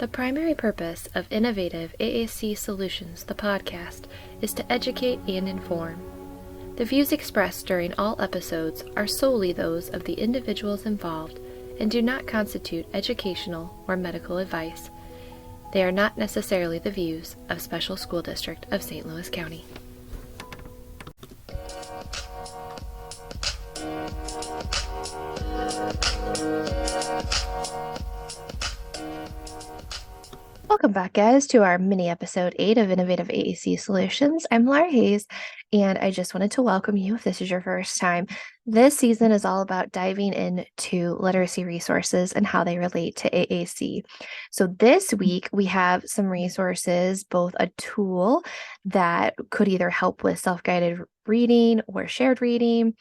The primary purpose of Innovative AAC Solutions, the podcast, is to educate and inform. The views expressed during all episodes are solely those of the individuals involved and do not constitute educational or medical advice. They are not necessarily the views of Special School District of St. Louis County. Welcome back, guys, to our mini episode 8 of Innovative AAC Solutions. I'm Laura Hayes, and I just wanted to welcome you if this is your first time. This season is all about diving into literacy resources and how they relate to AAC. So this week, we have some resources, both a tool that could either help with self-guided reading or shared reading,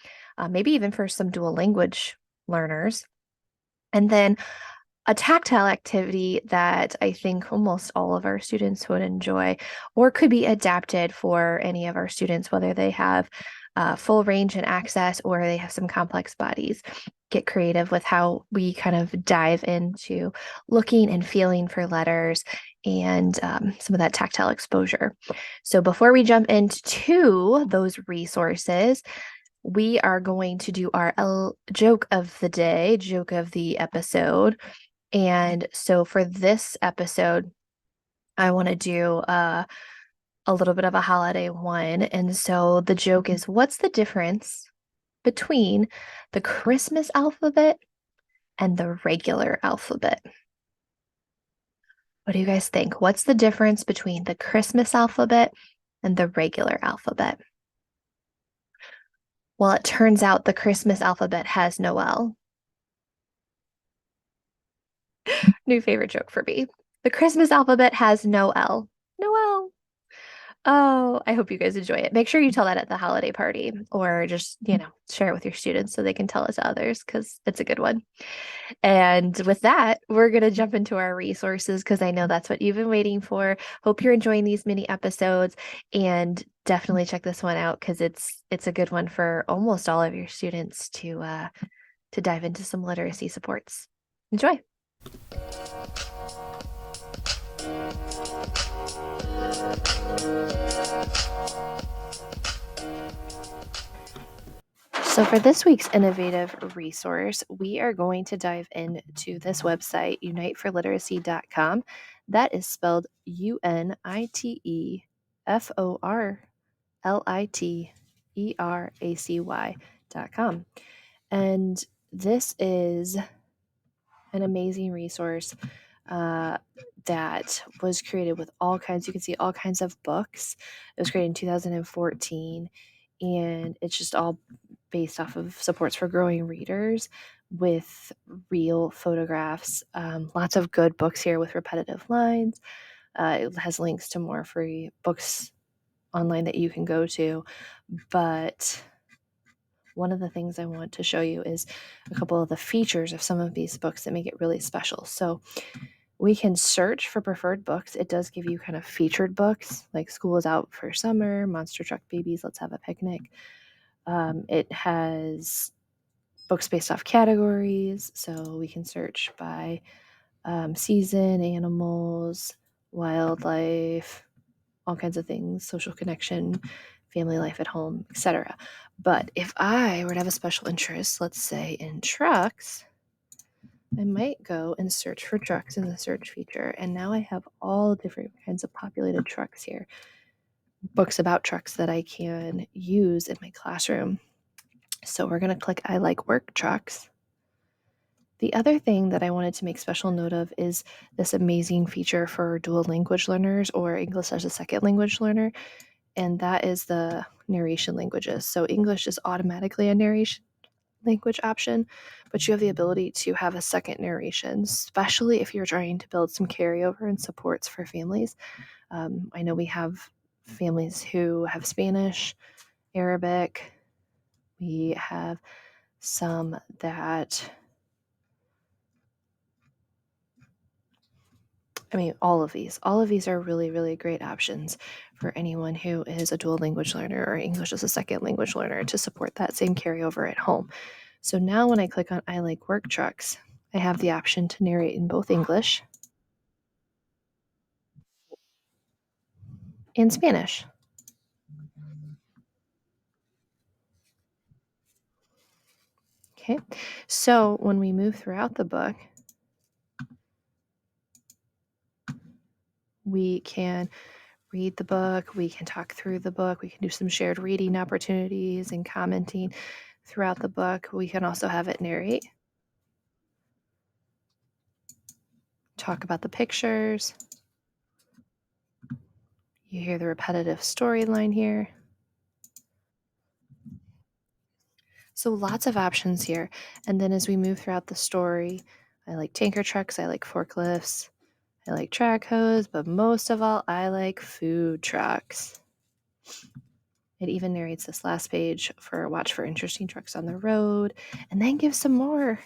maybe even for some dual language learners, and then a tactile activity that I think almost all of our students would enjoy or could be adapted for any of our students, whether they have full range and access or they have some complex bodies. Get creative with how we kind of dive into looking and feeling for letters and some of that tactile exposure. So before we jump into those resources, we are going to do our joke of the day, joke of the episode. And so for this episode, I want to do a little bit of a holiday one. And so the joke is, what's the difference between the Christmas alphabet and the regular alphabet? What do you guys think? What's the difference between the Christmas alphabet and the regular alphabet? Well, it turns out the Christmas alphabet has no L. New favorite joke for me. The Christmas alphabet has no L. No L. Oh, I hope you guys enjoy it. Make sure you tell that at the holiday party or just, share it with your students so they can tell it to others because it's a good one. And with that, we're going to jump into our resources because I know that's what you've been waiting for. Hope you're enjoying these mini episodes and definitely check this one out because it's a good one for almost all of your students to dive into some literacy supports. Enjoy. So for this week's innovative resource, we are going to dive into this website, uniteforliteracy.com. That is spelled UNITEFORLITERACY.com. And this is an amazing resource that was created with you can see all kinds of books. It was created in 2014, and it's just all based off of supports for growing readers with real photographs. Lots of good books here with repetitive lines. It has links to more free books online that you can go to, but one of the things I want to show you is a couple of the features of some of these books that make it really special. So we can search for preferred books. It does give you kind of featured books like School is Out for Summer, Monster Truck Babies, Let's Have a Picnic. It has books based off categories. So we can search by season, animals, wildlife, all kinds of things, social connection, family life at home, etc. But if I were to have a special interest, let's say in trucks, I might go and search for trucks in the search feature. And now I have all different kinds of populated trucks here. Books about trucks that I can use in my classroom. So we're going to click I like work trucks. The other thing that I wanted to make special note of is this amazing feature for dual language learners or English as a second language learner. And that is the narration languages. So English is automatically a narration language option, but you have the ability to have a second narration, especially if you're trying to build some carryover and supports for families. I know we have families who have Spanish, Arabic. We have some that, all of these are really, really great options for anyone who is a dual language learner or English as a second language learner to support that same carryover at home. So now when I click on I like work trucks, I have the option to narrate in both English and Spanish. Okay, so when we move throughout the book, we can read the book, we can talk through the book, we can do some shared reading opportunities and commenting throughout the book. We can also have it narrate, talk about the pictures. You hear the repetitive storyline here. So lots of options here. And then as we move throughout the story, I like tanker trucks, I like forklifts, I like track hose, but most of all, I like food trucks. It even narrates this last page for watch for interesting trucks on the road, and then gives some more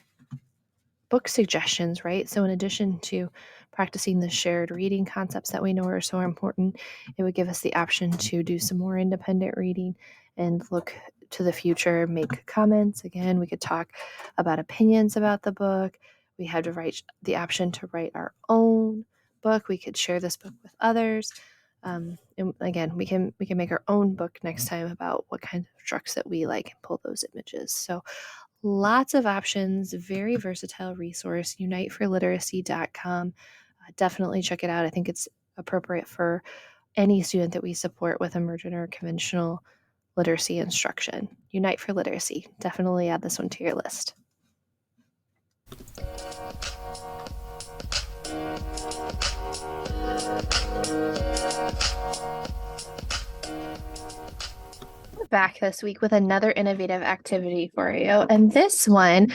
book suggestions, right? So in addition to practicing the shared reading concepts that we know are so important, it would give us the option to do some more independent reading and look to the future, make comments. Again, we could talk about opinions about the book. We had to write the option to write our own book. We could share this book with others. And again, we can make our own book next time about what kind of trucks that we like and pull those images. So lots of options, very versatile resource, uniteforliteracy.com. Definitely check it out. I think it's appropriate for any student that we support with emergent or conventional literacy instruction. Unite for Literacy. Definitely add this one to your list. We're back this week with another innovative activity for you. And this one,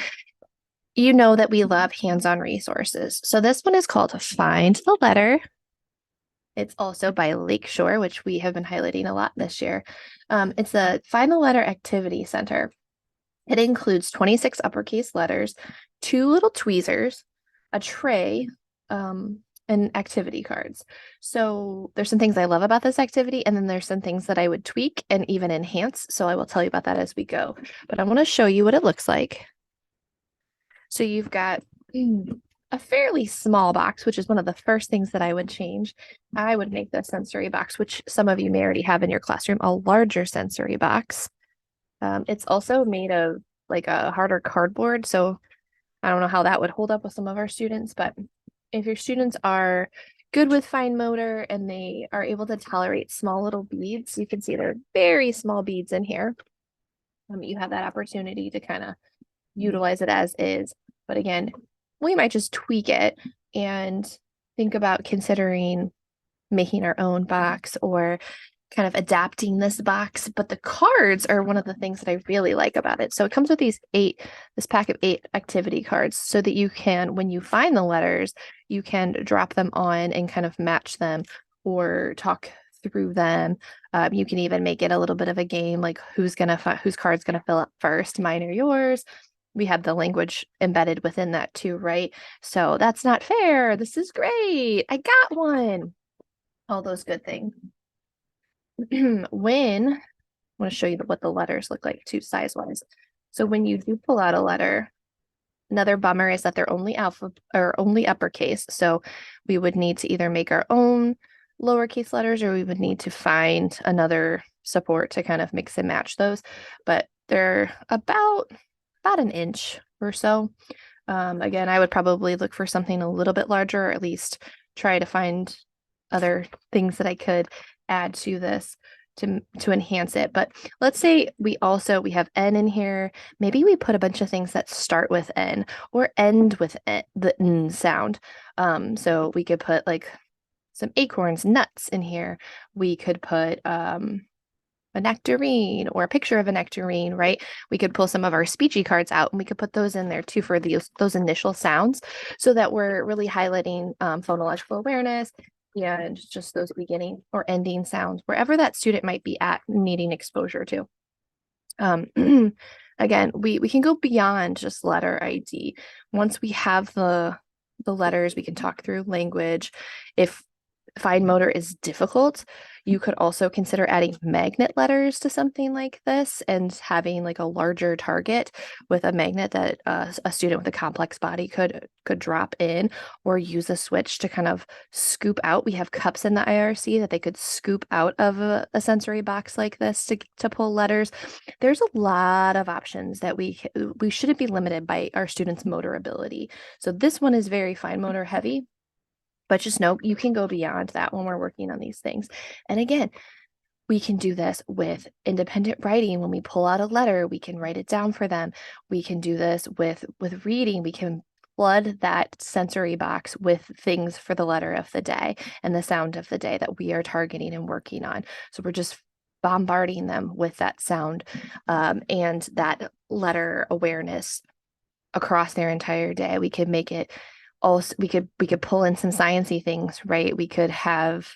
you know that we love hands-on resources. So this one is called Find the Letter. It's also by Lakeshore, which we have been highlighting a lot this year. It's a Find the Letter Activity Center. It includes 26 uppercase letters, 2 little tweezers, a tray, and activity cards. So there's some things I love about this activity, and then there's some things that I would tweak and even enhance. So I will tell you about that as we go. But I want to show you what it looks like. So you've got a fairly small box, which is one of the first things that I would change. I would make the sensory box, which some of you may already have in your classroom, a larger sensory box. It's also made of like a harder cardboard. So I don't know how that would hold up with some of our students, but if your students are good with fine motor and they are able to tolerate small little beads, you can see they're very small beads in here. You have that opportunity to kind of utilize it as is. But again, we might just tweak it and think about considering making our own box or kind of adapting this box. But the cards are one of the things that I really like about it. So it comes with this pack of 8 activity cards so that you can, when you find the letters, you can drop them on and kind of match them or talk through them. You can even make it a little bit of a game, like whose card's gonna fill up first, mine or yours. We have the language embedded within that too, right? So that's not fair. This is great. I got one. All those good things. When I want to show you what the letters look like too, size-wise. So when you do pull out a letter, another bummer is that they're only only uppercase. So we would need to either make our own lowercase letters or we would need to find another support to kind of mix and match those. But they're about an inch or so. Again, I would probably look for something a little bit larger, or at least try to find other things that I could add to this to enhance it. But let's say we have N in here. Maybe we put a bunch of things that start with N or end with N, the N sound. So we could put like some acorns, nuts in here. We could put a nectarine or a picture of a nectarine, right? We could pull some of our speechy cards out and we could put those in there too for those initial sounds so that we're really highlighting phonological awareness and just those beginning or ending sounds, wherever that student might be at needing exposure to. Again, we can go beyond just letter ID. Once we have the letters, we can talk through language. If fine motor is difficult, you could also consider adding magnet letters to something like this and having like a larger target with a magnet that a student with a complex body could drop in, or use a switch to kind of scoop out. We have cups in the IRC that they could scoop out of a sensory box like this to pull letters. There's a lot of options that we shouldn't be limited by our students' motor ability. So this one is very fine motor heavy, but just know you can go beyond that when we're working on these things. And again, we can do this with independent writing. When we pull out a letter, we can write it down for them. We can do this with reading. We can flood that sensory box with things for the letter of the day and the sound of the day that we are targeting and working on. So we're just bombarding them with that sound and that letter awareness across their entire day. We could make it also, we could pull in some sciencey things, right? We could have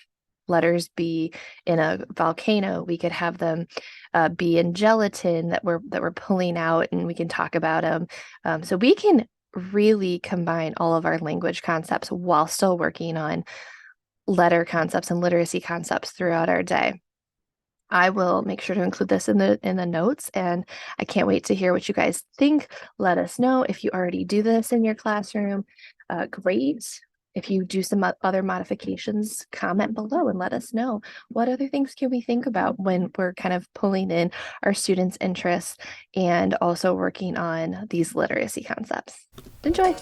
letters be in a volcano. We could have them be in gelatin that we're pulling out, and we can talk about them. So we can really combine all of our language concepts while still working on letter concepts and literacy concepts throughout our day. I will make sure to include this in the notes, and I can't wait to hear what you guys think. Let us know if you already do this in your classroom. Great. If you do some other modifications, comment below and let us know. What other things can we think about when we're kind of pulling in our students' interests and also working on these literacy concepts? Enjoy.